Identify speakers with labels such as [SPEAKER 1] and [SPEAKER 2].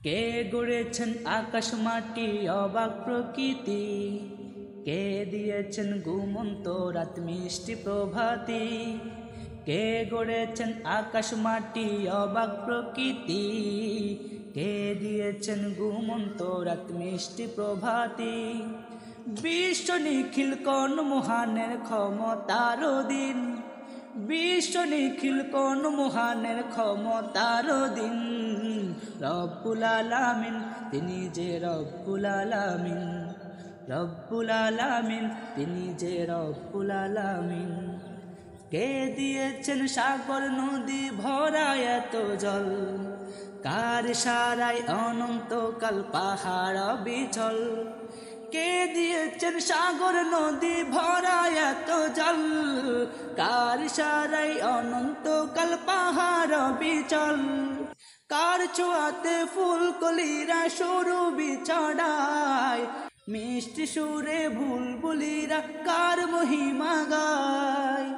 [SPEAKER 1] কে গড়েছেন আকাশ মাটি অবাক প্রকৃতি, কে দিয়েছেন ঘুমন্ত রাত মিষ্টি প্রভাতি। কে গড়েছেন আকাশ মাটি অবাক প্রকৃতি, কে দিয়েছেন ঘুমন্ত রাত মিষ্টি প্রভাতি। বিশ্ব নিখিল কোন মহানের ক্ষমতার দিন, বিশ্ব নিখিল কোন মহানের ক্ষমতার দিন। রব্বুল আলামিন তিনি যে রব্বুল আলামিন, রব্বুল আলামিন তিনি যে রব্বুল আলামিন। কে দিয়েছেন সাগর নদী ভরা এত জল, কার সারায় অনন্তকাল পাহাড় বিচল। কে দিয়েছেন সাগর নদী ভরা এত জল, কার সারায় অনন্তকাল পাহাড় বিচল। কার ছোঁয়াতে ফুলকলিরা সুরভি ছড়ায়, মিষ্টি সুরে বুলবুলিরা কার মহিমা গায়।